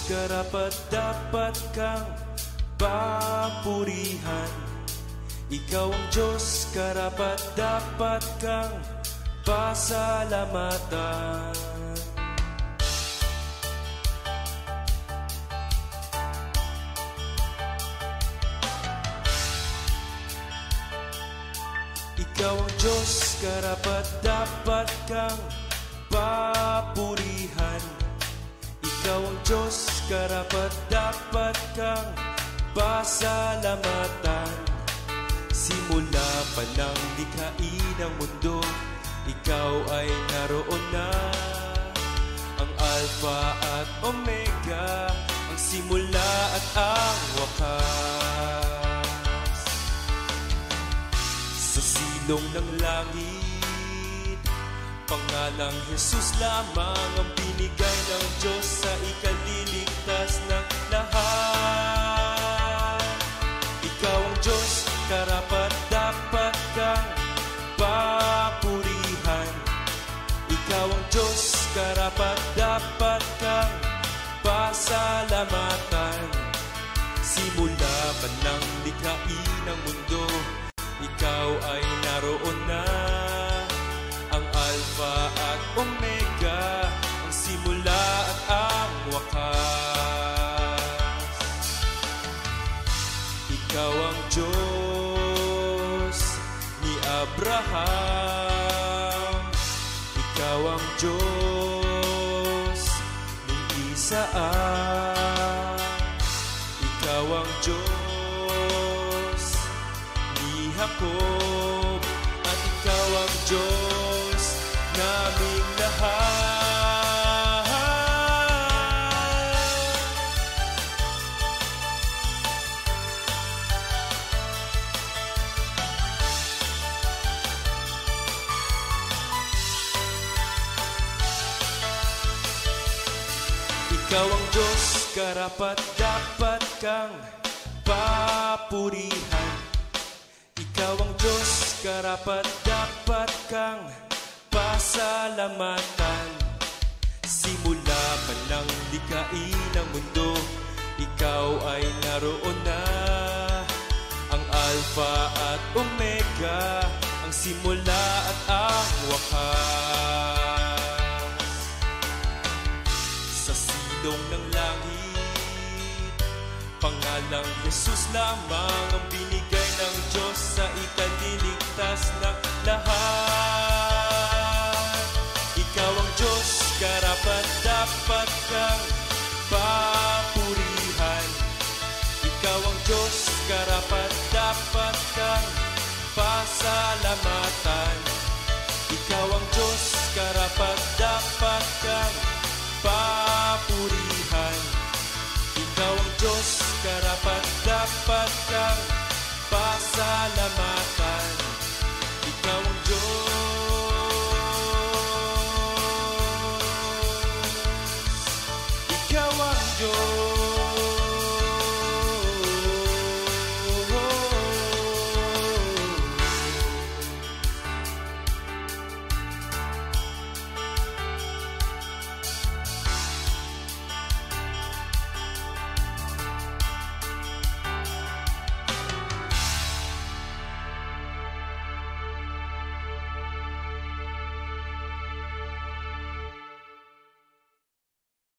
karapat-dapat kang papurihan. Ikaw ang Diyos, karapat-dapat kang pasalamatan. Ikaw ang Diyos, karapat-dapat kang papurihan. Ikaw ang Diyos, karapat-dapat kang pasalamatan. Simula pa ng likhain ng mundo, ikaw ay naroon na. Ang Alpha at Omega, ang simula at ang wakas. Sa silong ng langit, pangalang Jesus lamang ang binigay ng Diyos sa ikaliligtas ng lahat. Ikaw ang Diyos, karapat-dapat kang papurihan. Ikaw ang Diyos, karapat-dapat kang pasalamatan. Simula pa ng likhain ng mundo, ikaw ay naroon na. Ang Alpha at Omega, ang simula at ang wakas. Ikaw ang Diyos ni Abraham. Ikaw ang Diyos ni Isaac. Ikaw ang Diyos ni Jacob. At ikaw ang Diyos naming lahat. Ikaw ang Diyos, karapat-dapat kang papurihan. Ikaw ang Diyos, karapat-dapat kang pasalamatan. Simula pa ng likhain ng mundo, ikaw ay naroon na. Ang Alpha at Omega, ang simula at ang wakas. Sa silong ng langit, pangalang Jesus lamang ang binigay ng Diyos sa ikaliligtas ng lahat. Ikaw ang Diyos, karapat-dapat kang papurihan. Ikaw ang Diyos, karapat-dapat kang pasalamatan. Ikaw ang Diyos, karapat-dapat kang papurihan. Ikaw ang Diyos, karapat-dapat kang